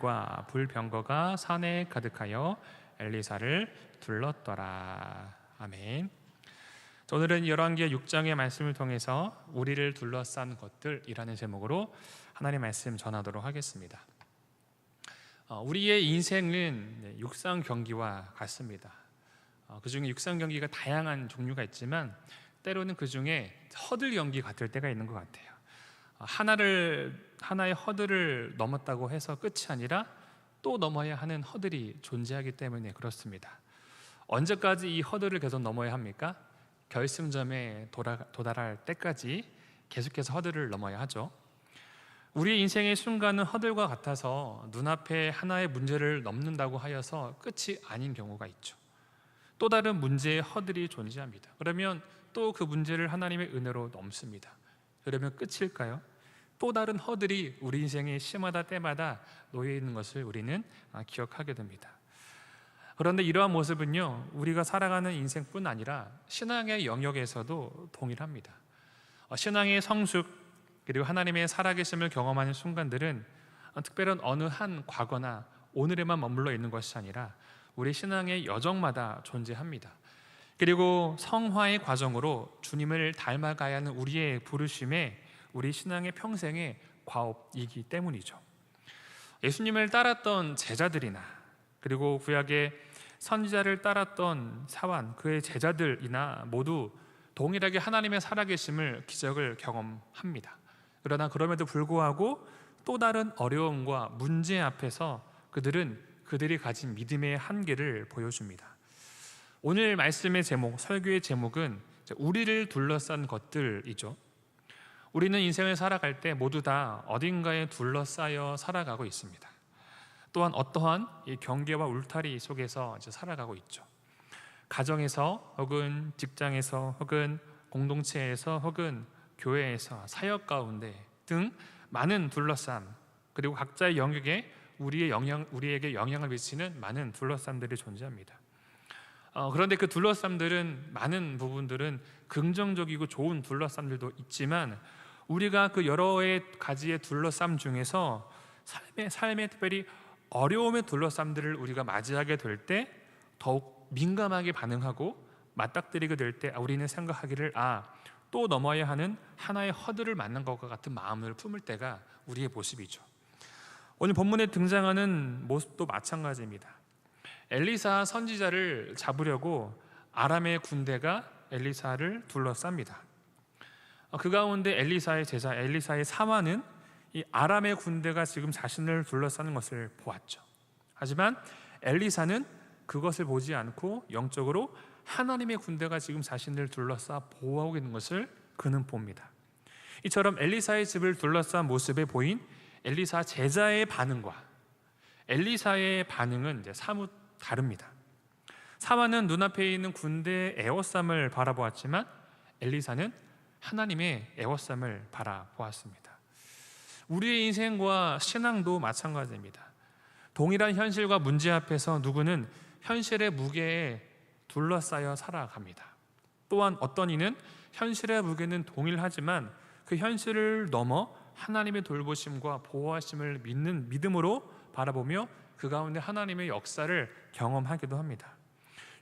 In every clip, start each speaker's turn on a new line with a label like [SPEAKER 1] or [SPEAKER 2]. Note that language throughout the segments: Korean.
[SPEAKER 1] 과 불병거가 산에 가득하여 엘리사를 둘렀더라. 아멘. 오늘은 열왕기하 6장의 말씀을 통해서 우리를 둘러싼 것들이라는 제목으로 하나님의 말씀 전하도록 하겠습니다. 우리의 인생은 육상 경기와 같습니다. 그중에 육상 경기가 다양한 종류가 있지만 때로는 그중에 허들 경기 같을 때가 있는 것 같아요. 하나의 허들을 넘었다고 해서 끝이 아니라 또 넘어야 하는 허들이 존재하기 때문에 그렇습니다. 언제까지 이 허들을 계속 넘어야 합니까? 결승점에 도달할 때까지 계속해서 허들을 넘어야 하죠. 우리 인생의 순간은 허들과 같아서 눈앞에 하나의 문제를 넘는다고 하여서 끝이 아닌 경우가 있죠. 또 다른 문제의 허들이 존재합니다. 그러면 또 그 문제를 하나님의 은혜로 넘습니다. 그러면 끝일까요? 또 다른 허들이 우리 인생의 시마다 때마다 놓여 있는 것을 우리는 기억하게 됩니다. 그런데 이러한 모습은요, 우리가 살아가는 인생뿐 아니라 신앙의 영역에서도 동일합니다. 신앙의 성숙 그리고 하나님의 살아계심을 경험하는 순간들은 특별한 어느 한 과거나 오늘에만 머물러 있는 것이 아니라 우리 신앙의 여정마다 존재합니다. 그리고 성화의 과정으로 주님을 닮아가야 하는 우리의 부르심에 우리 신앙의 평생의 과업이기 때문이죠. 예수님을 따랐던 제자들이나 그리고 구약의 선지자를 따랐던 사환, 그의 제자들이나 모두 동일하게 하나님의 살아계심을 기적을 경험합니다. 그러나 그럼에도 불구하고 또 다른 어려움과 문제 앞에서 그들이 가진 믿음의 한계를 보여줍니다. 오늘 말씀의 제목, 설교의 제목은 우리를 둘러싼 것들이죠. 우리는 인생을 살아갈 때 모두 다 어딘가에 둘러싸여 살아가고 있습니다. 또한 어떠한 이 경계와 울타리 속에서 살아가고 있죠. 가정에서 혹은 직장에서 혹은 공동체에서 혹은 교회에서 사역 가운데 등 많은 둘러쌈, 그리고 각자의 영역에 우리에게 영향을 미치는 많은 둘러쌈들이 존재합니다. 그런데 그 둘러쌈들은 많은 부분들은 긍정적이고 좋은 둘러쌈들도 있지만 우리가 그 여러 가지의 둘러쌈 중에서 삶의 특별히 어려움의 둘러쌈들을 우리가 맞이하게 될 때 더욱 민감하게 반응하고 맞닥뜨리게 될 때 우리는 생각하기를 또 넘어야 하는 하나의 허들을 만난 것과 같은 마음을 품을 때가 우리의 모습이죠. 오늘 본문에 등장하는 모습도 마찬가지입니다. 엘리사 선지자를 잡으려고 아람의 군대가 엘리사를 둘러쌉니다. 그 가운데 엘리사의 제자 엘리사의 사환은 이 아람의 군대가 지금 자신을 둘러싸는 것을 보았죠. 하지만 엘리사는 그것을 보지 않고 영적으로 하나님의 군대가 지금 자신을 둘러싸 보호하고 있는 것을 그는 봅니다. 이처럼 엘리사의 집을 둘러싼 모습에 보인 엘리사 제자의 반응과 엘리사의 반응은 사뭇 다릅니다. 사환은 눈앞에 있는 군대의 에워쌈을 바라보았지만 엘리사는 하나님의 에워쌈을 바라보았습니다. 우리의 인생과 신앙도 마찬가지입니다. 동일한 현실과 문제 앞에서 누구는 현실의 무게에 둘러싸여 살아갑니다. 또한 어떤 이는 현실의 무게는 동일하지만 그 현실을 넘어 하나님의 돌보심과 보호하심을 믿는 믿음으로 바라보며 그 가운데 하나님의 역사를 경험하기도 합니다.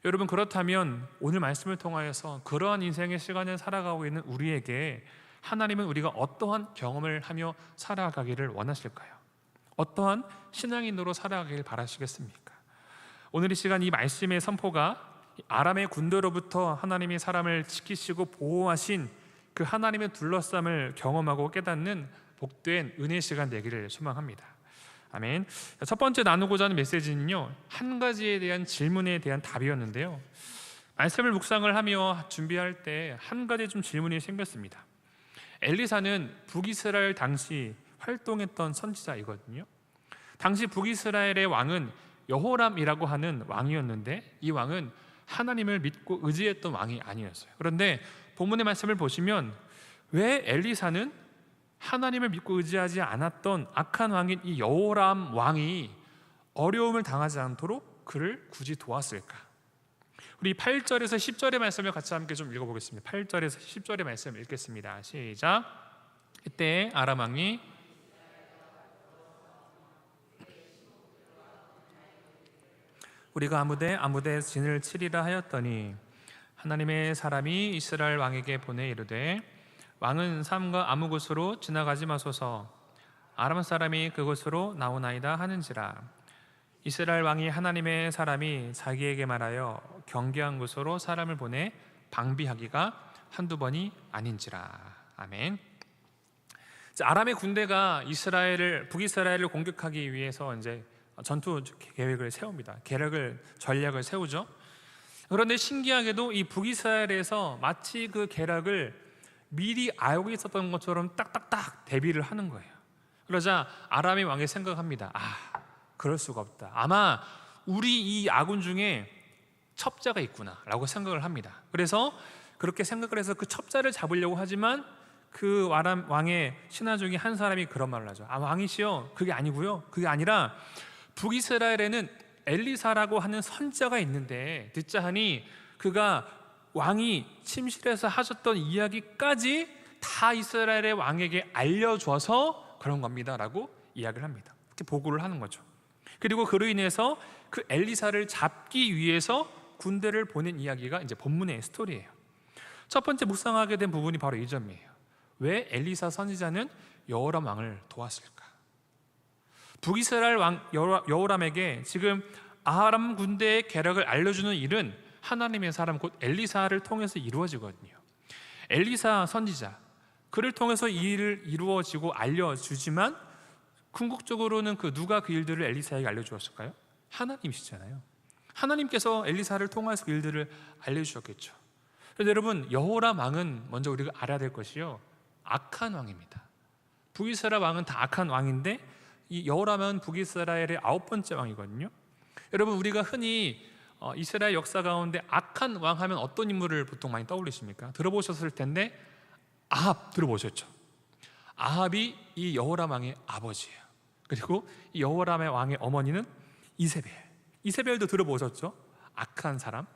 [SPEAKER 1] 여러분, 그렇다면 오늘 말씀을 통하여서 그러한 인생의 시간을 살아가고 있는 우리에게 하나님은 우리가 어떠한 경험을 하며 살아가기를 원하실까요? 어떠한 신앙인으로 살아가기를 바라시겠습니까? 오늘 이 시간 이 말씀의 선포가 아람의 군대로부터 하나님이 사람을 지키시고 보호하신 그 하나님의 둘러쌈을 경험하고 깨닫는 복된 은혜 시간 되기를 소망합니다. 아멘. 첫 번째 나누고자 하는 메시지는요, 한 가지에 대한 질문에 대한 답이었는데요, 말씀을 묵상을 하며 준비할 때 한 가지 좀 질문이 생겼습니다. 엘리사는 북이스라엘 당시 활동했던 선지자이거든요. 당시 북이스라엘의 왕은 여호람이라고 하는 왕이었는데 이 왕은 하나님을 믿고 의지했던 왕이 아니었어요. 그런데 본문의 말씀을 보시면 왜 엘리사는 하나님을 믿고 의지하지 않았던 악한 왕인 이 여호람 왕이 어려움을 당하지 않도록 그를 굳이 도왔을까? 우리 8절에서 10절의 말씀을 같이 함께 좀 읽어보겠습니다. 8절에서 10절의 말씀 읽겠습니다. 시작. 그때 아람 왕이 우리가 아무데 진을 치리라 하였더니 하나님의 사람이 이스라엘 왕에게 보내 이르되 왕은 삼가 아무 곳으로 지나가지 마소서 아람 사람이 그곳으로 나오나이다 하는지라. 이스라엘 왕이 하나님의 사람이 자기에게 말하여 경계한 곳으로 사람을 보내 방비하기가 한두 번이 아닌지라. 아멘. 아람의 군대가 북이스라엘을 공격하기 위해서 이제 전투 계획을 세웁니다. 전략을 세우죠. 그런데 신기하게도 이 북이스라엘에서 마치 그 계략을 미리 알고 있었던 것처럼 딱딱딱 대비를 하는 거예요. 그러자 아람의 왕이 생각합니다. 그럴 수가 없다. 아마 우리 이 아군 중에 첩자가 있구나 라고 생각을 합니다. 그래서 그렇게 생각을 해서 그 첩자를 잡으려고 하지만 그 아람 왕의 신하 중에 한 사람이 그런 말을 하죠. 왕이시여, 그게 아니고요. 그게 아니라 북이스라엘에는 엘리사라고 하는 선지자가 있는데 듣자 하니 그가 왕이 침실에서 하셨던 이야기까지 다 이스라엘의 왕에게 알려줘서 그런 겁니다 라고 이야기를 합니다. 이렇게 보고를 하는 거죠. 그리고 그로 인해서 그 엘리사를 잡기 위해서 군대를 보낸 이야기가 이제 본문의 스토리예요. 첫 번째 묵상하게 된 부분이 바로 이 점이에요. 왜 엘리사 선지자는 여호람 왕을 도왔을까? 북이스라엘 왕 여호람에게 지금 아람 군대의 계략을 알려주는 일은 하나님의 사람 곧 엘리사를 통해서 이루어지거든요. 엘리사 선지자, 그를 통해서 이 일을 이루어지고 알려주지만 궁극적으로는 누가 그 일들을 엘리사에게 알려주었을까요? 하나님이시잖아요. 하나님께서 엘리사를 통해서 그 일들을 알려주셨겠죠. 그래서 여러분, 여호람 왕은 먼저 우리가 알아야 될 것이요, 악한 왕입니다. 북이스라엘 왕은 다 악한 왕인데 이 여호람은 북이스라엘의 9번째 왕이거든요. 여러분, 우리가 흔히 이스라엘 역사 가운데 악한 왕 하면 어떤 인물을 보통 많이 떠올리십니까? 들어보셨을 텐데 아합 들어보셨죠? 아합이 이 여호람 왕의 아버지예요. 그리고 이 여호람의 왕의 어머니는 이세벨도 들어보셨죠? 악한 사람.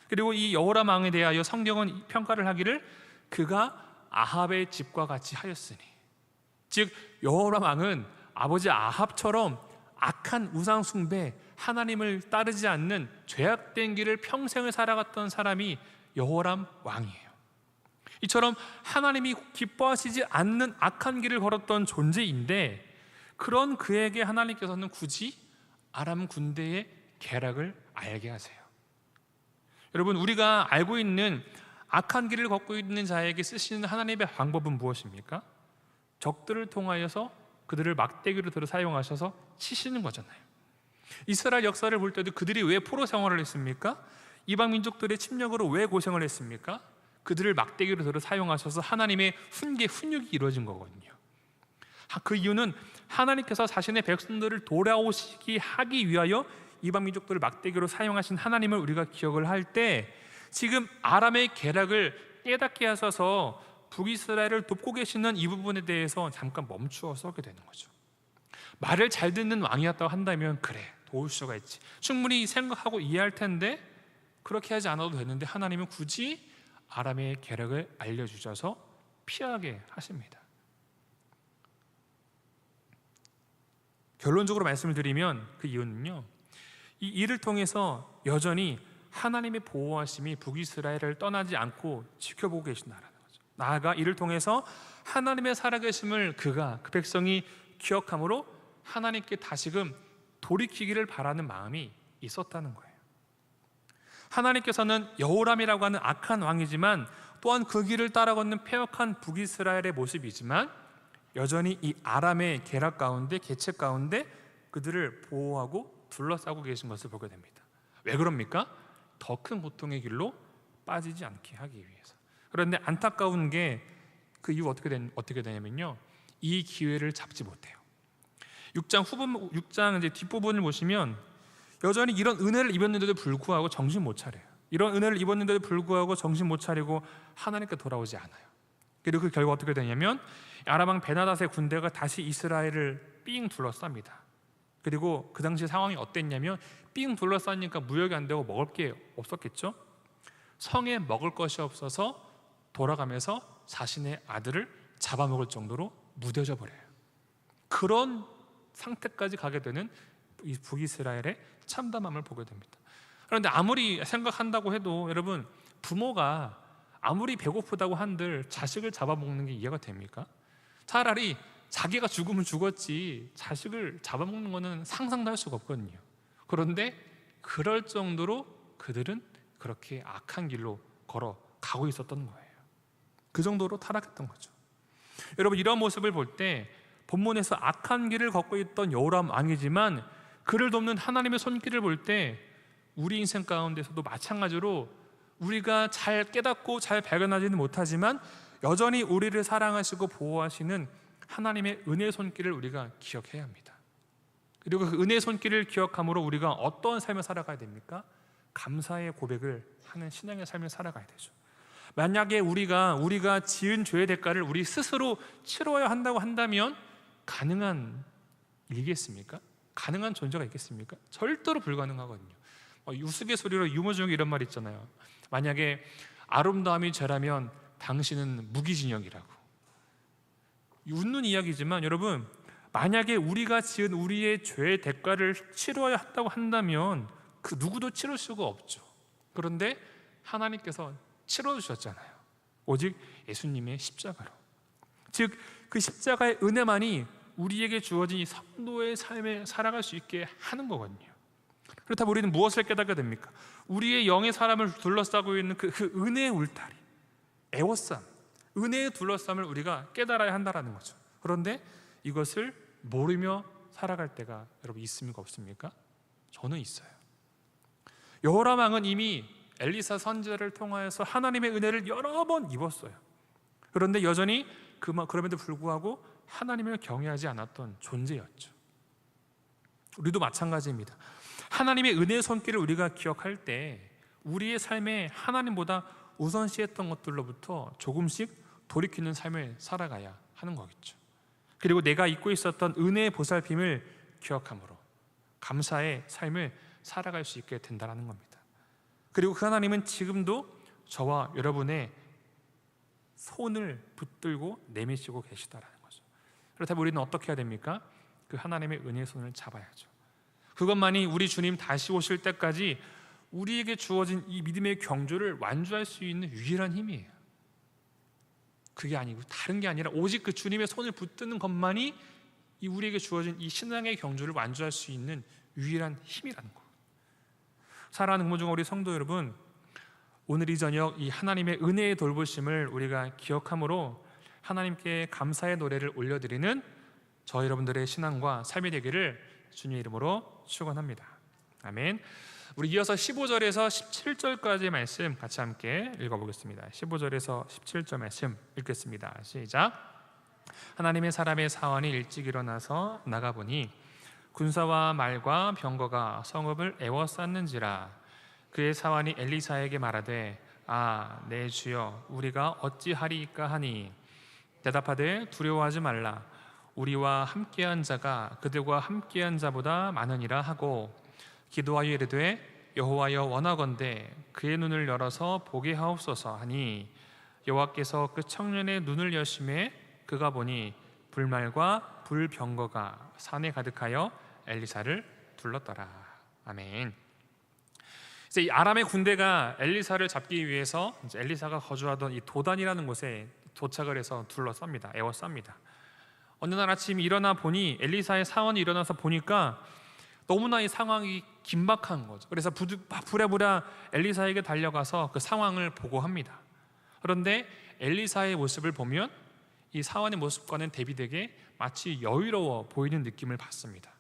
[SPEAKER 1] 그리고 이 여호람 왕에 대하여 성경은 평가를 하기를 그가 아합의 집과 같이 하였으니, 즉 여호람 왕은 아버지 아합처럼 악한 우상 숭배, 하나님을 따르지 않는 죄악된 길을 평생을 살아갔던 사람이 여호람 왕이에요. 이처럼 하나님이 기뻐하시지 않는 악한 길을 걸었던 존재인데 그런 그에게 하나님께서는 굳이 아람 군대의 계략을 알게 하세요. 여러분, 우리가 알고 있는 악한 길을 걷고 있는 자에게 쓰시는 하나님의 방법은 무엇입니까? 적들을 통하여서 그들을 막대기로 들어 사용하셔서 치시는 거잖아요. 이스라엘 역사를 볼 때도 그들이 왜 포로 생활을 했습니까? 이방 민족들의 침략으로 왜 고생을 했습니까? 그들을 막대기로 들어 사용하셔서 하나님의 훈육이 이루어진 거거든요. 그 이유는 하나님께서 자신의 백성들을 돌아오시게 하기 위하여 이방 민족들을 막대기로 사용하신 하나님을 우리가 기억을 할 때 지금 아람의 계략을 깨닫게 하셔서 북이스라엘을 돕고 계시는 이 부분에 대해서 잠깐 멈추어 서게 되는 거죠. 말을 잘 듣는 왕이었다고 한다면 그래, 도울 수가 있지, 충분히 생각하고 이해할 텐데 그렇게 하지 않아도 되는데 하나님은 굳이 아람의 계략을 알려주셔서 피하게 하십니다. 결론적으로 말씀을 드리면 그 이유는요, 이 일을 통해서 여전히 하나님의 보호하심이 북이스라엘을 떠나지 않고 지켜보고 계신다라는 거죠. 나아가 이를 통해서 하나님의 살아계심을 그 백성이 기억함으로 하나님께 다시금 돌이키기를 바라는 마음이 있었다는 거예요. 하나님께서는 여호람이라고 하는 악한 왕이지만 또한 그 길을 따라 걷는 패역한 북이스라엘의 모습이지만 여전히 이 아람의 계략 가운데, 계책 가운데 그들을 보호하고 둘러싸고 계신 것을 보게 됩니다. 왜 그럽니까? 더 큰 고통의 길로 빠지지 않게 하기 위해서. 그런데 안타까운 게 그 이유 어떻게 되냐면요, 이 기회를 잡지 못해요. 6장 이제 뒷부분을 보시면 여전히 이런 은혜를 입었는데도 불구하고 정신 못 차려요. 이런 은혜를 입었는데도 불구하고 정신 못 차리고 하나님께 돌아오지 않아요. 그리고 그 결과 어떻게 되냐면 아람 왕 베나닷의 군대가 다시 이스라엘을 삥 둘러쌉니다. 그리고 그 당시 상황이 어땠냐면 삥 둘러싸니까 무역이 안 되고 먹을 게 없었겠죠. 성에 먹을 것이 없어서 돌아가면서 자신의 아들을 잡아먹을 정도로 무뎌져 버려요. 그런 상태까지 가게 되는 이 북이스라엘의 참담함을 보게 됩니다. 그런데 아무리 생각한다고 해도 여러분, 부모가 아무리 배고프다고 한들 자식을 잡아먹는 게 이해가 됩니까? 차라리 자기가 죽으면 죽었지 자식을 잡아먹는 거는 상상도 할 수가 없거든요. 그런데 그럴 정도로 그들은 그렇게 악한 길로 걸어가고 있었던 거예요. 그 정도로 타락했던 거죠. 여러분, 이런 모습을 볼 때 본문에서 악한 길을 걷고 있던 여호람 왕이지만 그를 돕는 하나님의 손길을 볼 때 우리 인생 가운데서도 마찬가지로 우리가 잘 깨닫고 잘 발견하지는 못하지만 여전히 우리를 사랑하시고 보호하시는 하나님의 은혜의 손길을 우리가 기억해야 합니다. 그리고 그 은혜의 손길을 기억함으로 우리가 어떤 삶을 살아가야 됩니까? 감사의 고백을 하는 신앙의 삶을 살아가야 되죠. 만약에 우리가 지은 죄의 대가를 우리 스스로 치러야 한다고 한다면 가능한 일이겠습니까? 가능한 존재가 있겠습니까? 절대로 불가능하거든요. 우스갯소리로 유머 중에 이런 말 있잖아요. 만약에 아름다움이 죄라면 당신은 무기징역이라고. 웃는 이야기지만 여러분, 만약에 우리가 지은 우리의 죄의 대가를 치러야 한다고 한다면 그 누구도 치를 수가 없죠. 그런데 하나님께서 치러주셨잖아요. 오직 예수님의 십자가로. 즉 그 십자가의 은혜만이 우리에게 주어진 이 성도의 삶에 살아갈 수 있게 하는 거거든요. 그렇다면 우리는 무엇을 깨닫게 됩니까? 우리의 영의 사람을 둘러싸고 있는 그 은혜의 울타리, 애워쌈, 은혜의 둘러쌈을 우리가 깨달아야 한다는 거죠. 그런데 이것을 모르며 살아갈 때가 여러분 있습니까? 없습니까? 저는 있어요. 여호람 왕은 이미 엘리사 선지자를 통하여서 하나님의 은혜를 여러 번 입었어요. 그런데 여전히 그럼에도 불구하고 하나님을 경외하지 않았던 존재였죠. 우리도 마찬가지입니다. 하나님의 은혜의 손길을 우리가 기억할 때 우리의 삶에 하나님보다 우선시했던 것들로부터 조금씩 돌이키는 삶을 살아가야 하는 거겠죠. 그리고 내가 잊고 있었던 은혜의 보살핌을 기억함으로 감사의 삶을 살아갈 수 있게 된다는 겁니다. 그리고 그 하나님은 지금도 저와 여러분의 손을 붙들고 내미시고 계시다라는 거죠. 그렇다면 우리는 어떻게 해야 됩니까? 그 하나님의 은혜의 손을 잡아야죠. 그것만이 우리 주님 다시 오실 때까지 우리에게 주어진 이 믿음의 경주를 완주할 수 있는 유일한 힘이에요. 그게 아니고 다른 게 아니라 오직 그 주님의 손을 붙드는 것만이 이 우리에게 주어진 이 신앙의 경주를 완주할 수 있는 유일한 힘이라는 거. 사랑하는 공무중에 우리 성도 여러분, 오늘 이 저녁 이 하나님의 은혜의 돌보심을 우리가 기억함으로 하나님께 감사의 노래를 올려드리는 저 여러분들의 신앙과 삶이 되기를 주님의 이름으로 축원합니다. 아멘. 우리 이어서 15절에서 17절까지의 말씀 같이 함께 읽어보겠습니다. 15절에서 17절 말씀 읽겠습니다. 시작. 하나님의 사람의 사원이 일찍 일어나서 나가보니 군사와 말과 병거가 성읍을 에워쌌는지라. 그의 사원이 엘리사에게 말하되 내 주여 우리가 어찌하리이까 하니 대답하되 두려워하지 말라. 우리와 함께한 자가 그들과 함께한 자보다 많으니라 하고 기도하여 이르되 여호와여 원하건대 그의 눈을 열어서 보게 하옵소서 하니 여호와께서 그 청년의 눈을 여심해 그가 보니 불말과 불병거가 산에 가득하여 엘리사를 둘렀더라. 아멘. 이제 이 아람의 군대가 엘리사를 잡기 위해서 이제 엘리사가 거주하던 이 도단이라는 곳에 도착을 해서 둘러쌉니다. 에워쌉니다. 어느 날 아침 일어나 보니 엘리사의 사원이 일어나서 보니까 너무나 이 상황이 긴박한 거죠. 그래서 부랴부랴 엘리사에게 달려가서 그 상황을 보고합니다. 그런데 엘리사의 모습을 보면 이 사원의 모습과는 대비되게 마치 여유로워 보이는 느낌을 받습니다.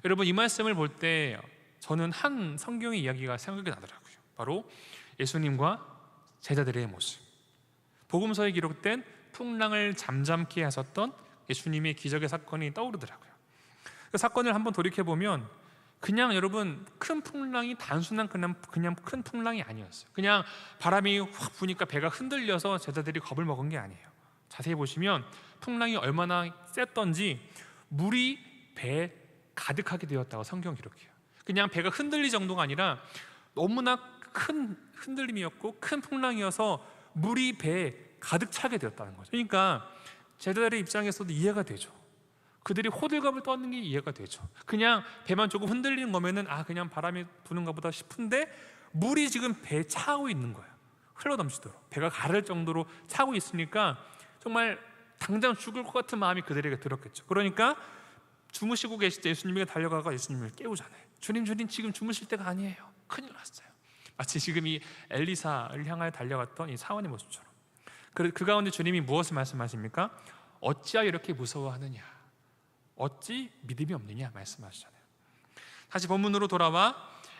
[SPEAKER 1] 여러분, 이 말씀을 볼 때 저는 한 성경의 이야기가 생각이 나더라고요. 바로 예수님과 제자들의 모습. 복음서에 기록된 풍랑을 잠잠케 하셨던 예수님의 기적의 사건이 떠오르더라고요. 그 사건을 한번 돌이켜보면 그냥 여러분 큰 풍랑이 단순한 그냥 큰 풍랑이 아니었어요. 그냥 바람이 확 부니까 배가 흔들려서 제자들이 겁을 먹은 게 아니에요. 자세히 보시면 풍랑이 얼마나 셌던지 물이 배에 가득하게 되었다고 성경 기록해요. 그냥 배가 흔들릴 정도가 아니라 너무나 큰 흔들림이었고 큰 풍랑이어서 물이 배에 가득 차게 되었다는 거죠. 그러니까 제자들의 입장에서도 이해가 되죠. 그들이 호들갑을 떠는 게 이해가 되죠. 그냥 배만 조금 흔들리는 거면은 그냥 바람이 부는가 보다 싶은데 물이 지금 배에 차고 있는 거예요. 흘러넘치도록 배가 가를 정도로 차고 있으니까 정말 당장 죽을 것 같은 마음이 그들에게 들었겠죠. 그러니까 주무시고 계실 때 예수님에게 달려가서 예수님을 깨우잖아요. 주님 지금 주무실 때가 아니에요. 큰일 났어요. 마치 지금 이 엘리사를 향하여 달려갔던 이 사원의 모습처럼. 그 가운데 주님이 무엇을 말씀하십니까? 어찌하여 이렇게 무서워하느냐, 어찌 믿음이 없느냐 말씀하시잖아요. 다시 본문으로 돌아와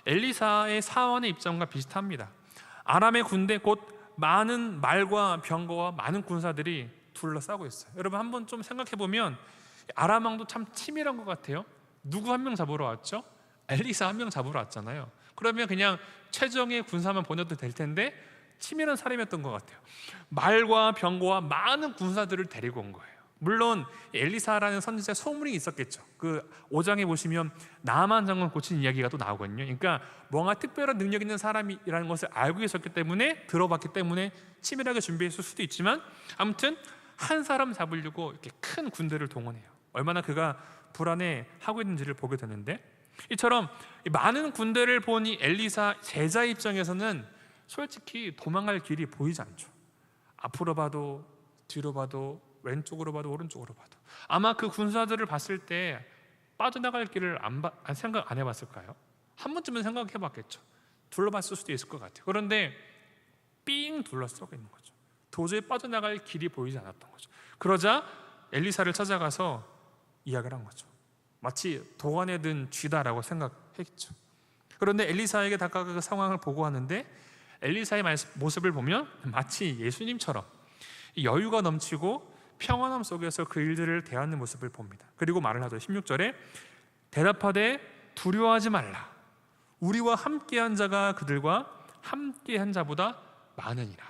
[SPEAKER 1] 엘리사의 사원의 입장과 비슷합니다. 아람의 군대, 곧 많은 말과 병거와 많은 군사들이 둘러싸고 있어요. 여러분 한번 좀 생각해 보면 아람 왕도 참 치밀한 것 같아요. 누구 한 명 잡으러 왔죠? 엘리사 한 명 잡으러 왔잖아요. 그러면 그냥 최정의 군사만 보내도 될 텐데 치밀한 사람이었던 것 같아요. 말과 병거와 많은 군사들을 데리고 온 거예요. 물론 엘리사라는 선지자의 소문이 있었겠죠. 그 5장에 보시면 나만 장군 고친 이야기가 또 나오거든요. 그러니까 뭔가 특별한 능력 있는 사람이라는 것을 알고 있었기 때문에, 들어봤기 때문에 치밀하게 준비했을 수도 있지만, 아무튼 한 사람 잡으려고 이렇게 큰 군대를 동원해요. 얼마나 그가 불안해하고 있는지를 보게 되는데, 이처럼 많은 군대를 보니 엘리사 제자 입장에서는 솔직히 도망갈 길이 보이지 않죠. 앞으로 봐도 뒤로 봐도 왼쪽으로 봐도 오른쪽으로 봐도 아마 그 군사들을 봤을 때 빠져나갈 길을 생각 안 해봤을까요? 한 번쯤은 생각해봤겠죠. 둘러봤을 수도 있을 것 같아요. 그런데 삥 둘러싸고 있는 거죠. 도저히 빠져나갈 길이 보이지 않았던 거죠. 그러자 엘리사를 찾아가서 이야기를 한 거죠. 마치 도관에 든 쥐다라고 생각했죠. 그런데 엘리사에게 다가가 그 상황을 보고하는데 엘리사의 모습을 보면 마치 예수님처럼 여유가 넘치고 평안함 속에서 그 일들을 대하는 모습을 봅니다. 그리고 말을 하죠. 16절에 대답하되 두려워하지 말라. 우리와 함께한 자가 그들과 함께한 자보다 많으니라.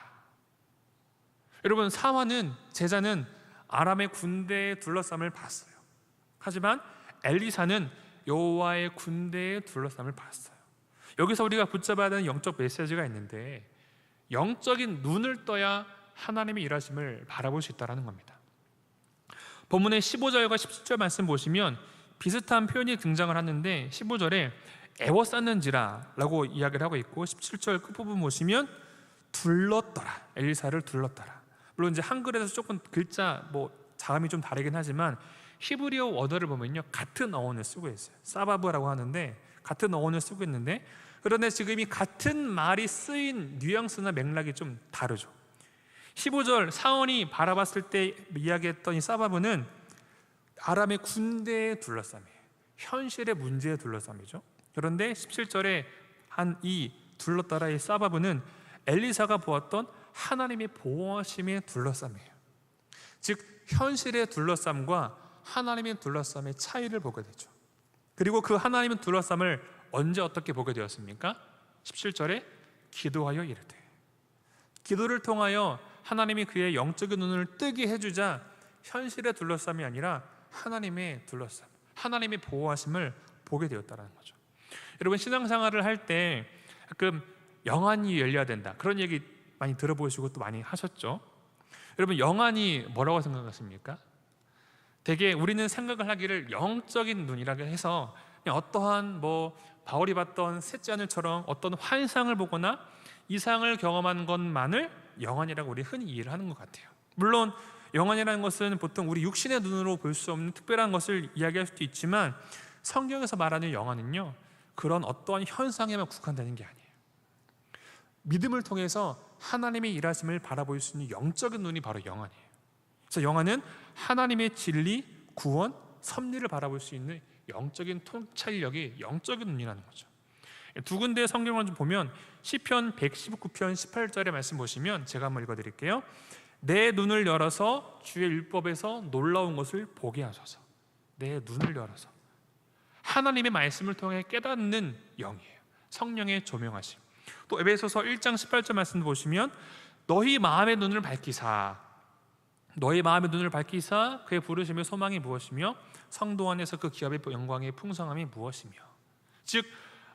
[SPEAKER 1] 여러분, 사환은, 제자는 아람의 군대의 둘러쌈을 봤어요. 하지만 엘리사는 여호와의 군대의 둘러쌈을 봤어요. 여기서 우리가 붙잡아야 되는 영적 메시지가 있는데, 영적인 눈을 떠야 하나님의 일하심을 바라볼 수 있다는 겁니다. 본문의 15절과 17절 말씀 보시면 비슷한 표현이 등장을 하는데, 15절에 애워쌌는지라 라고 이야기를 하고 있고, 17절 끝부분 보시면 둘렀더라, 엘리사를 둘렀더라. 물론 이제 한글에서 조금 글자 자음이 좀 다르긴 하지만 히브리어 원어를 보면요 같은 어원을 쓰고 있어요. 사바브라고 하는데 같은 어원을 쓰고 있는데, 그런데 지금 이 같은 말이 쓰인 뉘앙스나 맥락이 좀 다르죠. 15절 사원이 바라봤을 때 이야기했던 이 사바브는 아람의 군대의 둘러쌈이에요. 현실의 문제의 둘러쌈이죠. 그런데 17절에 한 이 둘렀더라의 사바브는 엘리사가 보았던 하나님의 보호하심의 둘러쌈이에요. 즉 현실의 둘러쌈과 하나님의 둘러쌈의 차이를 보게 되죠. 그리고 그 하나님의 둘러쌈을 언제 어떻게 보게 되었습니까? 17절에 기도하여 이르되, 기도를 통하여 하나님이 그의 영적인 눈을 뜨게 해주자 현실의 둘러쌈이 아니라 하나님의 둘러쌈, 하나님의 보호하심을 보게 되었다는 거죠. 여러분, 신앙생활을 할 때 가끔 영안이 열려야 된다, 그런 얘기 많이 들어보시고 또 많이 하셨죠. 여러분, 영안이 뭐라고 생각하십니까? 되게 우리는 생각을 하기를 영적인 눈이라고 해서 그냥 어떠한 바울이 봤던 셋째 하늘처럼 어떤 환상을 보거나 이상을 경험한 것만을 영안이라고 우리 흔히 이해를 하는 것 같아요. 물론 영안이라는 것은 보통 우리 육신의 눈으로 볼 수 없는 특별한 것을 이야기할 수도 있지만, 성경에서 말하는 영안은요 그런 어떠한 현상에만 국한되는 게 아니에요. 믿음을 통해서 하나님의 일하심을 바라볼 수 있는 영적인 눈이 바로 영안이에요. 그래서 영안은 하나님의 진리, 구원, 섭리를 바라볼 수 있는 영적인 통찰력이 영적인 눈이라는 거죠. 두 군데의 성경을 좀 보면 시편 119편 18절의 말씀 보시면 제가 한번 읽어드릴게요. 내 눈을 열어서 주의 율법에서 놀라운 것을 보게 하소서. 내 눈을 열어서 하나님의 말씀을 통해 깨닫는 영이에요. 성령의 조명하심. 또 에베소서 1장 18절 말씀 보시면 너희 마음의 눈을 밝히사, 너희 마음의 눈을 밝히사 그의 부르심의 소망이 무엇이며 성도 안에서 그 기업의 영광의 풍성함이 무엇이며. 즉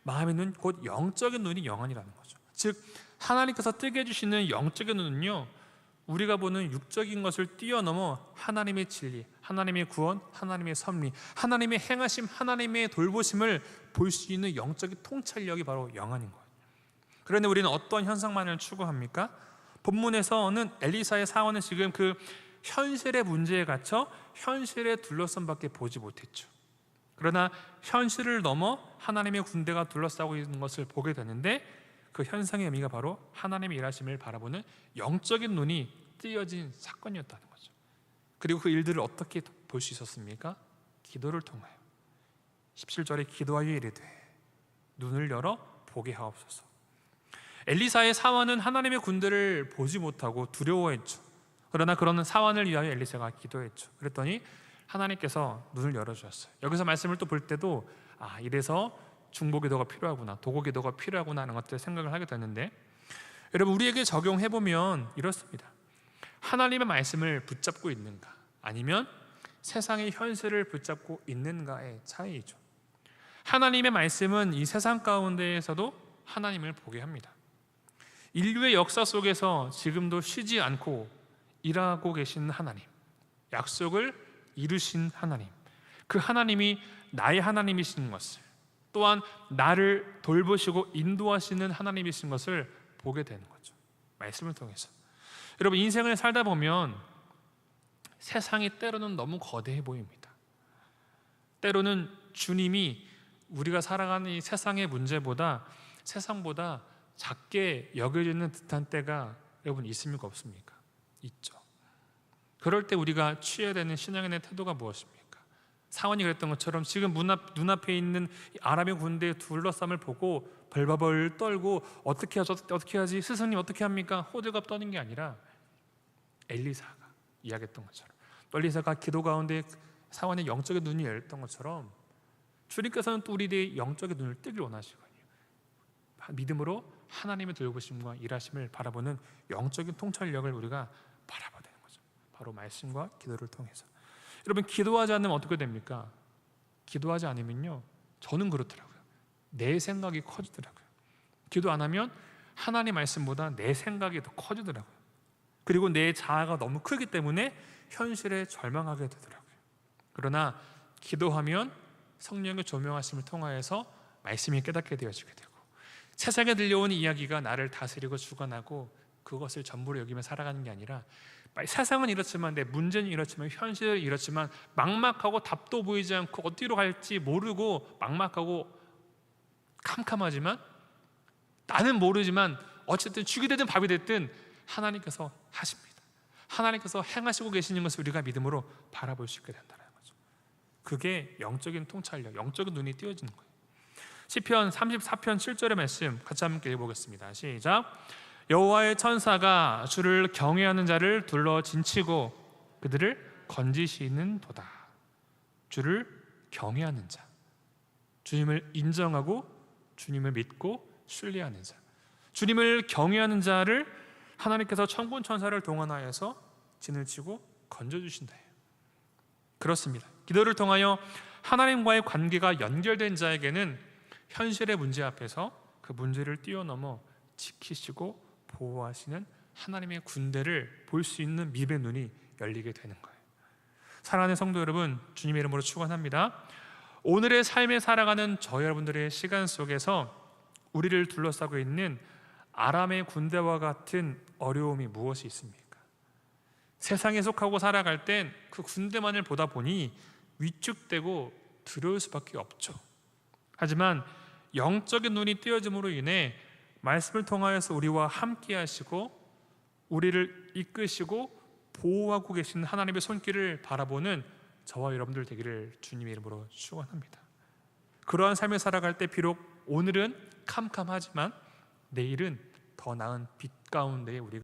[SPEAKER 1] 마음의 눈, 곧 영적인 눈이 영안이라는 거죠. 즉 하나님께서 뜨게 해주시는 영적인 눈은요 우리가 보는 육적인 것을 뛰어넘어 하나님의 진리, 하나님의 구원, 하나님의 섭리, 하나님의 행하심, 하나님의 돌보심을 볼 수 있는 영적인 통찰력이 바로 영안인 거예요. 그런데 우리는 어떤 현상만을 추구합니까? 본문에서는 엘리사의 사원은 지금 그 현실의 문제에 갇혀 현실의 둘러쌈밖에 보지 못했죠. 그러나 현실을 넘어 하나님의 군대가 둘러싸고 있는 것을 보게 되는데, 그 현상의 의미가 바로 하나님의 일하심을 바라보는 영적인 눈이 띄어진 사건이었다는 거죠. 그리고 그 일들을 어떻게 볼 수 있었습니까? 기도를 통하여. 17절에 기도하여 이르되 눈을 열어 보게 하옵소서. 엘리사의 사원은 하나님의 군대를 보지 못하고 두려워했죠. 그러나 그런 사원을 위하여 엘리사가 기도했죠. 그랬더니 하나님께서 눈을 열어주셨어요. 여기서 말씀을 또 볼 때도 이래서 중보기도가 필요하구나, 도고기도가 필요하구나 하는 것들 생각을 하게 되는데, 여러분 우리에게 적용해보면 이렇습니다. 하나님의 말씀을 붙잡고 있는가, 아니면 세상의 현실을 붙잡고 있는가의 차이죠. 하나님의 말씀은 이 세상 가운데에서도 하나님을 보게 합니다. 인류의 역사 속에서 지금도 쉬지 않고 일하고 계신 하나님, 약속을 이루신 하나님, 그 하나님이 나의 하나님이신 것을, 또한 나를 돌보시고 인도하시는 하나님이신 것을 보게 되는 거죠. 말씀을 통해서. 여러분 인생을 살다 보면 세상이 때로는 너무 거대해 보입니다. 때로는 주님이 우리가 살아가는 이 세상의 문제보다, 세상보다 작게 여겨지는 듯한 때가 여러분 있습니까, 없습니까? 있죠. 그럴 때 우리가 취해야 되는 신앙인의 태도가 무엇입니까? 사원이 그랬던 것처럼 지금 눈앞에 있는 아람의 군대의 둘러쌈을 보고 벌벌 떨고 어떻게 하지? 스승님 어떻게 합니까? 호들갑 떠는 게 아니라 엘리사가 이야기했던 것처럼, 엘리사가 기도 가운데 사원의 영적인 눈이 열렸던 것처럼 주님께서는 또 우리의 영적인 눈을 뜨길 원하시거든요. 믿음으로 하나님의 돌보심과 일하심을 바라보는 영적인 통찰력을 우리가 바라봐야 되는 거죠. 바로 말씀과 기도를 통해서. 여러분 기도하지 않으면 어떻게 됩니까? 기도하지 않으면요, 저는 그렇더라고요. 내 생각이 커지더라고요. 기도 안 하면 하나님 말씀보다 내 생각이 더 커지더라고요. 그리고 내 자아가 너무 크기 때문에 현실에 절망하게 되더라고요. 그러나 기도하면 성령의 조명하심을 통하여서 말씀이 깨닫게 되어지게 되고, 세상에 들려오는 이야기가 나를 다스리고 주관하고 그것을 전부로 여기며 살아가는 게 아니라, 세상은 이렇지만, 내 문제는 이렇지만, 현실은 이렇지만 막막하고 답도 보이지 않고 어디로 갈지 모르고 막막하고 캄캄하지만, 나는 모르지만 어쨌든 죽이 되든 밥이 됐든 하나님께서 하십니다. 하나님께서 행하시고 계시는 것을 우리가 믿음으로 바라볼 수 있게 된다는 거죠. 그게 영적인 통찰력, 영적인 눈이 띄어지는 거예요. 시편 34편 7절의 말씀 같이 함께 읽어보겠습니다. 시작. 여호와의 천사가 주를 경외하는 자를 둘러 진치고 그들을 건지시는 도다. 주를 경외하는 자, 주님을 인정하고 주님을 믿고 신뢰하는 자, 주님을 경외하는 자를 하나님께서 천군 천사를 동원하여서 진을 치고 건져주신다. 그렇습니다. 기도를 통하여 하나님과의 관계가 연결된 자에게는 현실의 문제 앞에서 그 문제를 뛰어넘어 지키시고 보호하시는 하나님의 군대를 볼 수 있는 믿음의 눈이 열리게 되는 거예요. 사랑하는 성도 여러분, 주님의 이름으로 축원합니다. 오늘의 삶에 살아가는 저 여러분들의 시간 속에서 우리를 둘러싸고 있는 아람의 군대와 같은 어려움이 무엇이 있습니까? 세상에 속하고 살아갈 땐 그 군대만을 보다 보니 위축되고 두려울 수밖에 없죠. 하지만 영적인 눈이 띄어짐으로 인해 말씀을 통하여서 우리와 함께 하시고 우리를 이끄시고 보호하고 계신 하나님의 손길을 바라보는 저와 여러분들 되기를 주님의 이름으로 축원합니다. 그러한 삶을 살아갈 때 비록 오늘은 캄캄하지만 내일은 더 나은 빛 가운데 우리가